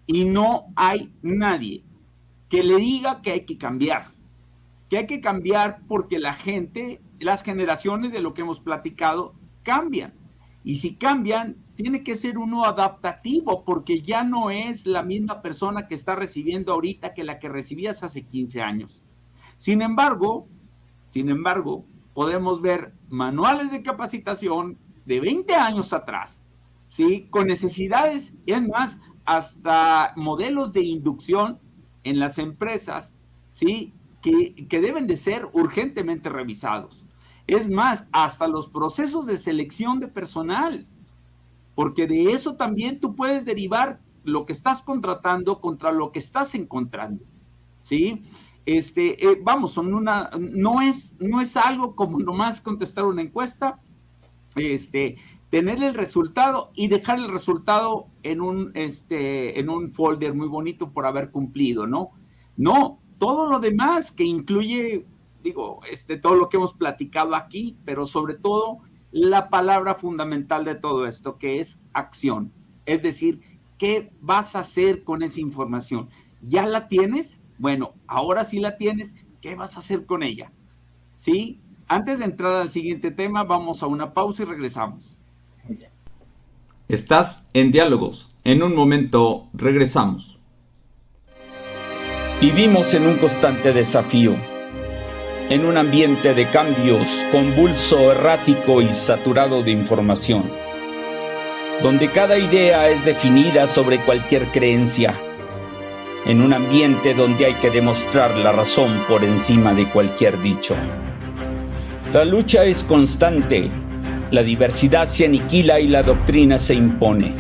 y no hay nadie que le diga que hay que cambiar porque la gente, las generaciones de lo que hemos platicado, cambian. Y si cambian, tiene que ser uno adaptativo, porque ya no es la misma persona que está recibiendo ahorita que la que recibías hace 15 años. Sin embargo, podemos ver manuales de capacitación de 20 años atrás, ¿sí? Con necesidades, y es más, hasta modelos de inducción en las empresas, ¿sí? Que deben de ser urgentemente revisados. Es más, hasta los procesos de selección de personal, porque de eso también tú puedes derivar lo que estás contratando contra lo que estás encontrando, ¿sí? Vamos, no es algo como nomás contestar una encuesta, tener el resultado y dejar el resultado en un folder muy bonito por haber cumplido, ¿no? No, todo lo demás que incluye, todo lo que hemos platicado aquí, pero sobre todo la palabra fundamental de todo esto, que es acción. Es decir, ¿qué vas a hacer con esa información? ¿Ya la tienes? Bueno, ahora sí la tienes, ¿qué vas a hacer con ella? ¿Sí? Antes de entrar al siguiente tema, vamos a una pausa y regresamos. Estás en Diálogos. En un momento regresamos. Vivimos en un constante desafío, en un ambiente de cambios convulso, errático y saturado de información, donde cada idea es definida sobre cualquier creencia, en un ambiente donde hay que demostrar la razón por encima de cualquier dicho. La lucha es constante, la diversidad se aniquila y la doctrina se impone.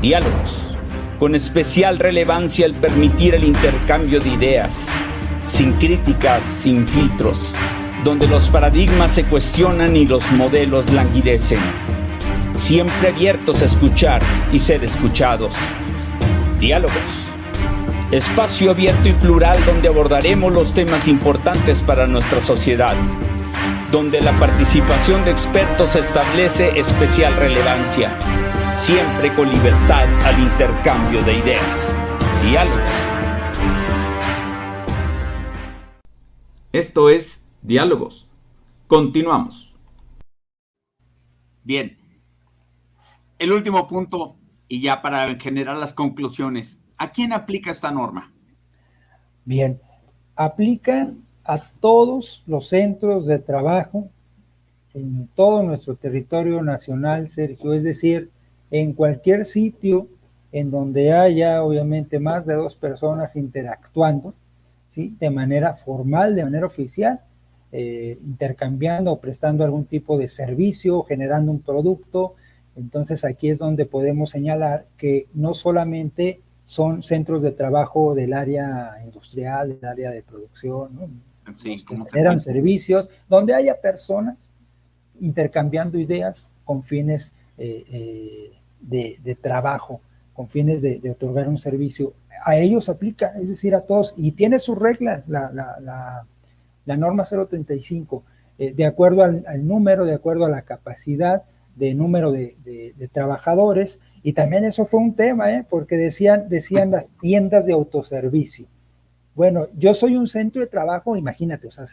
Diálogos, con especial relevancia el permitir el intercambio de ideas, sin críticas, sin filtros, donde los paradigmas se cuestionan y los modelos languidecen, siempre abiertos a escuchar y ser escuchados. Diálogos, espacio abierto y plural donde abordaremos los temas importantes para nuestra sociedad, donde la participación de expertos establece especial relevancia, siempre con libertad al intercambio de ideas. Diálogos. Esto es Diálogos. Continuamos. Bien, el último punto, y ya para generar las conclusiones, ¿a quién aplica esta norma? Bien, aplica a todos los centros de trabajo en todo nuestro territorio nacional, Sergio, es decir, en cualquier sitio en donde haya obviamente más de 2 personas interactuando, ¿sí? De manera formal, de manera oficial, intercambiando o prestando algún tipo de servicio, generando un producto. Entonces aquí es donde podemos señalar que no solamente son centros de trabajo del área industrial, del área de producción, ¿no? Sí, Que generan servicios, donde haya personas intercambiando ideas con fines de trabajo, con fines de otorgar un servicio. A ellos aplica, es decir, a todos, y tiene sus reglas, la norma 035, de acuerdo al número, de acuerdo a la capacidad de número de trabajadores, y también eso fue un tema, porque decían las tiendas de autoservicio. Bueno, yo soy un centro de trabajo, imagínate, o sea,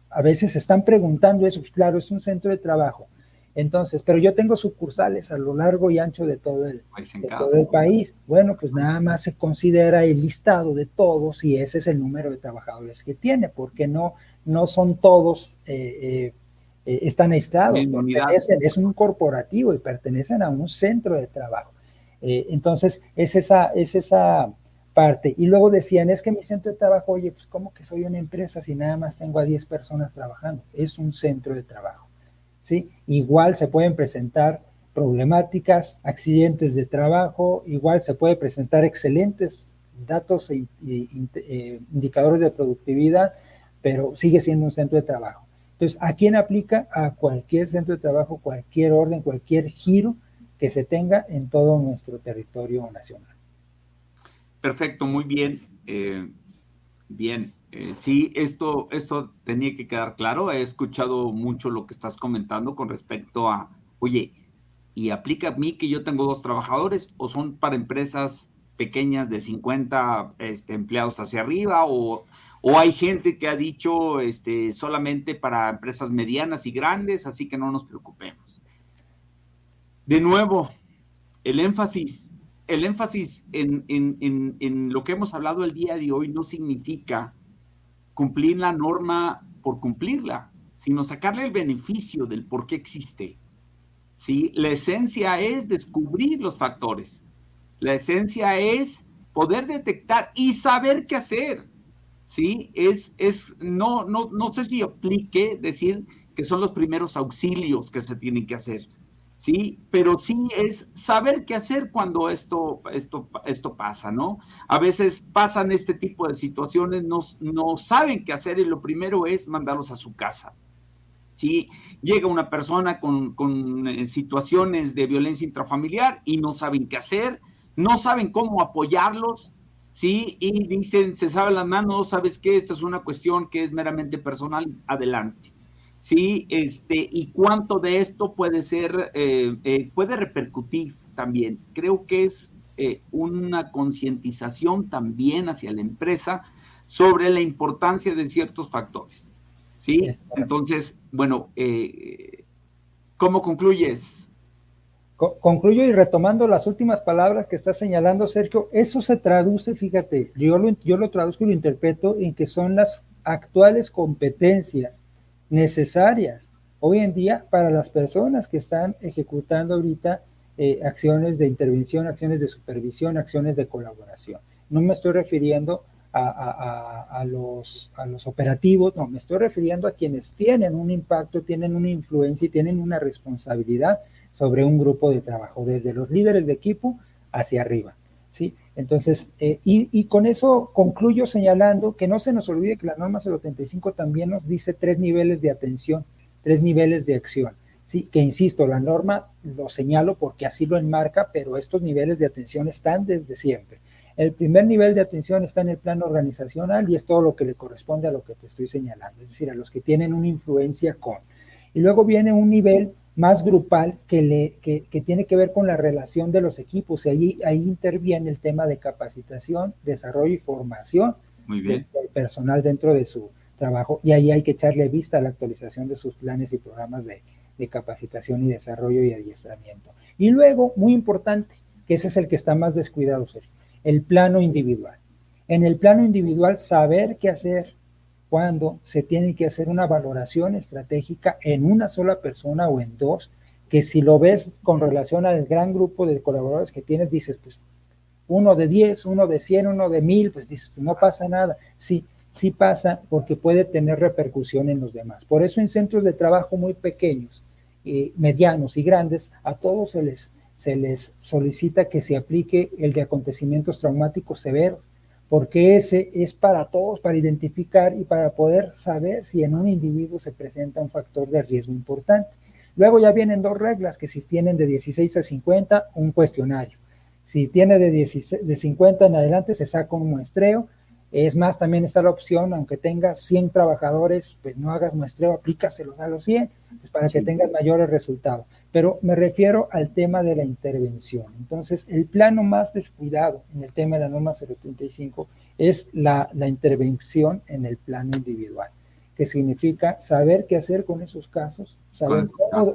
a veces se están preguntando eso, pues claro, es un centro de trabajo. Entonces, pero yo tengo sucursales a lo largo y ancho de todo el país. Bueno, pues nada más se considera el listado de todos y ese es el número de trabajadores que tiene, porque no son todos, están aislados, es un corporativo y pertenecen a un centro de trabajo. Entonces, es esa parte. Y luego decían, es que mi centro de trabajo, oye, pues ¿cómo que soy una empresa si nada más tengo a 10 personas trabajando? Es un centro de trabajo. ¿sí? Igual se pueden presentar problemáticas, accidentes de trabajo, igual se puede presentar excelentes datos e indicadores de productividad, pero sigue siendo un centro de trabajo. Entonces, ¿a quién aplica? A cualquier centro de trabajo, cualquier orden, cualquier giro que se tenga en todo nuestro territorio nacional. Perfecto, muy bien. Bien, sí, esto tenía que quedar claro. He escuchado mucho lo que estás comentando con respecto a, oye, ¿y aplica a mí que yo tengo 2 trabajadores o son para empresas pequeñas de 50 empleados hacia arriba o hay gente que ha dicho solamente para empresas medianas y grandes, así que no nos preocupemos? De nuevo, el énfasis en lo que hemos hablado el día de hoy no significa cumplir la norma por cumplirla, sino sacarle el beneficio del por qué existe. ¿Sí? La esencia es descubrir los factores. La esencia es poder detectar y saber qué hacer. ¿Sí? No sé si aplique decir que son los primeros auxilios que se tienen que hacer. ¿Sí? Pero sí es saber qué hacer cuando esto pasa, ¿no? A veces pasan este tipo de situaciones, no saben qué hacer y lo primero es mandarlos a su casa. ¿Sí? Llega una persona con situaciones de violencia intrafamiliar y no saben qué hacer, no saben cómo apoyarlos, ¿sí? Y dicen, se saben las manos, ¿sabes qué? Esto es una cuestión que es meramente personal, adelante. Sí, y cuánto de esto puede ser, puede repercutir también. Creo que es una concientización también hacia la empresa sobre la importancia de ciertos factores, ¿sí? Entonces, bueno, ¿cómo concluyes? Concluyo y retomando las últimas palabras que está señalando Sergio, eso se traduce, fíjate, yo lo traduzco y lo interpreto en que son las actuales competencias necesarias hoy en día para las personas que están ejecutando ahorita acciones de intervención, acciones de supervisión, acciones de colaboración. No me estoy refiriendo a los operativos, no, me estoy refiriendo a quienes tienen un impacto, tienen una influencia y tienen una responsabilidad sobre un grupo de trabajo, desde los líderes de equipo hacia arriba, ¿sí? Entonces, y con eso concluyo señalando que no se nos olvide que la norma 035 también nos dice 3 niveles de atención, 3 niveles de acción, ¿sí? Que insisto, la norma lo señalo porque así lo enmarca, pero estos niveles de atención están desde siempre. El primer nivel de atención está en el plano organizacional y es todo lo que le corresponde a lo que te estoy señalando, es decir, a los que tienen una influencia con. Y luego viene un nivel más grupal que tiene que ver con la relación de los equipos. Ahí interviene el tema de capacitación, desarrollo y formación del personal dentro de su trabajo, y ahí hay que echarle vista a la actualización de sus planes y programas de capacitación y desarrollo y adiestramiento. Y luego, muy importante, que ese es el que está más descuidado, Sergio, el plano individual. En el plano individual, saber qué hacer cuando se tiene que hacer una valoración estratégica en una sola persona o en 2, que si lo ves con relación al gran grupo de colaboradores que tienes, dices, pues, uno de 10, uno de 100, uno de 1000, pues dices, pues no pasa nada. Sí, sí pasa porque puede tener repercusión en los demás. Por eso en centros de trabajo muy pequeños, medianos y grandes, a todos se les solicita que se aplique el de acontecimientos traumáticos severos, porque ese es para todos, para identificar y para poder saber si en un individuo se presenta un factor de riesgo importante. Luego ya vienen 2 reglas, que si tienen de 16 a 50, un cuestionario. Si tiene de 50 en adelante, se saca un muestreo. Es más, también está la opción, aunque tengas 100 trabajadores, pues no hagas muestreo, aplícaselos a los 100, pues para que tengas mayores resultados. Pero me refiero al tema de la intervención. Entonces, el plano más descuidado en el tema de la norma 035 es la intervención en el plano individual, que significa saber qué hacer con esos casos, saber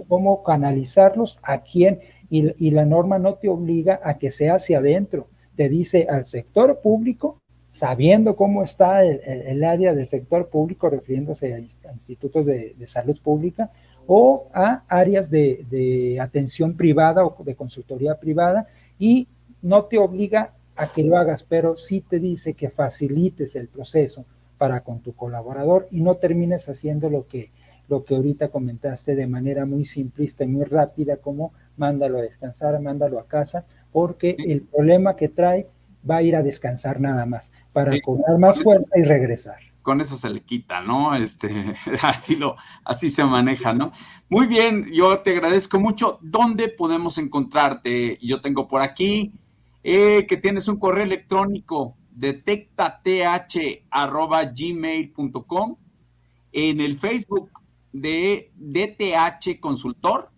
cómo canalizarlos, a quién, y la norma no te obliga a que sea hacia adentro, te dice al sector público, sabiendo cómo está el área del sector público, refiriéndose a institutos de salud pública, o a áreas de atención privada o de consultoría privada, y no te obliga a que lo hagas, pero sí te dice que facilites el proceso para con tu colaborador y no termines haciendo lo que lo que ahorita comentaste de manera muy simplista y muy rápida, como mándalo a descansar, mándalo a casa, porque el problema que trae va a ir a descansar nada más, para cobrar más fuerza y regresar. Con eso se le quita, ¿no? Así se maneja, ¿no? Muy bien, yo te agradezco mucho. ¿Dónde podemos encontrarte? Yo tengo por aquí que tienes un correo electrónico, detectath@gmail.com, en el Facebook de DTH Consultor,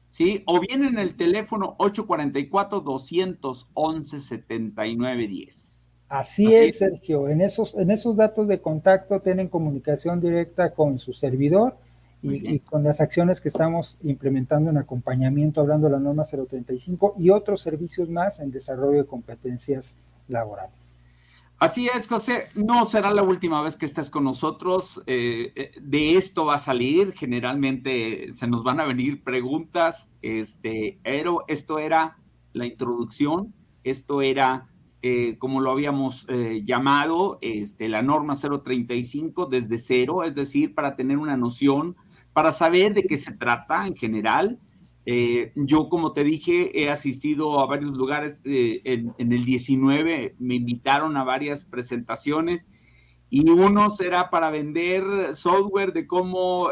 ¿sí? O bien en el teléfono 844-211-7910. Así es, Sergio. En esos datos de contacto tienen comunicación directa con su servidor y con las acciones que estamos implementando en acompañamiento, hablando de la norma 035 y otros servicios más en desarrollo de competencias laborales. Así es, José. No será la última vez que estés con nosotros. De esto va a salir. Generalmente se nos van a venir preguntas. Pero esto era la introducción. Esto era, como lo habíamos llamado, la norma 035 desde cero, es decir, para tener una noción, para saber de qué se trata en general. Yo, como te dije, he asistido a varios lugares. En el 19 me invitaron a varias presentaciones y uno será para vender software de cómo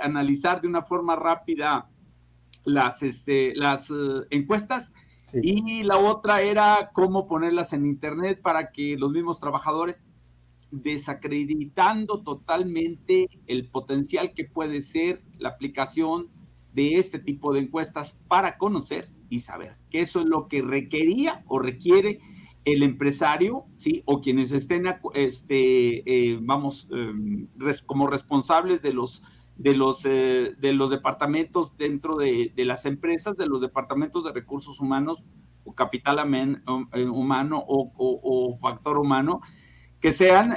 analizar de una forma rápida las encuestas. Sí. Y la otra era cómo ponerlas en internet para que los mismos trabajadores, desacreditando totalmente el potencial que puede ser la aplicación de este tipo de encuestas para conocer y saber que eso es lo que requería o requiere el empresario, ¿sí? O quienes estén, como responsables de los departamentos dentro de las empresas, de los departamentos de recursos humanos o capital humano o factor humano, que sean,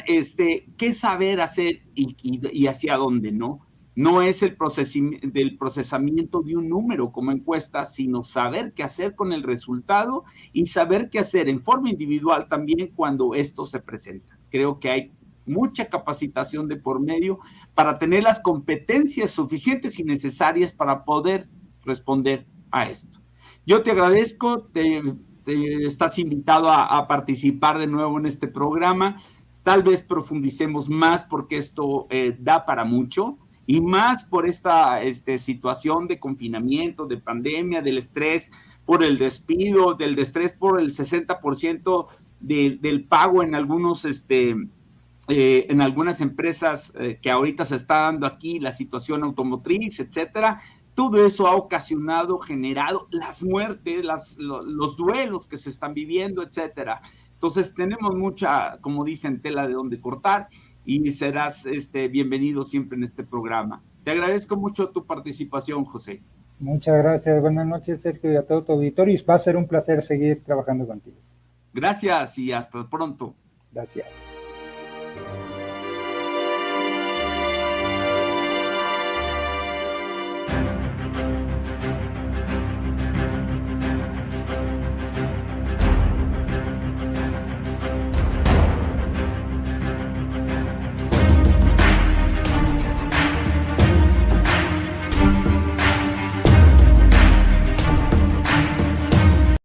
qué saber hacer y hacia dónde, ¿no? No es el procesamiento de un número como encuesta, sino saber qué hacer con el resultado y saber qué hacer en forma individual también cuando esto se presenta. Creo que hay mucha capacitación de por medio para tener las competencias suficientes y necesarias para poder responder a esto. Yo te agradezco, estás invitado a participar de nuevo en este programa. Tal vez profundicemos más porque esto da para mucho. Y más por esta situación de confinamiento, de pandemia, del estrés por el despido, del estrés por el 60% del pago en algunos, en algunas empresas que ahorita se está dando aquí, la situación automotriz, etcétera. Todo eso ha generado las muertes, los duelos que se están viviendo, etcétera. Entonces tenemos mucha, como dicen, tela de donde cortar. Y serás bienvenido siempre en este programa. Te agradezco mucho tu participación, José. Muchas gracias. Buenas noches, Sergio, y a todo tu auditorio. Va a ser un placer seguir trabajando contigo. Gracias y hasta pronto. Gracias.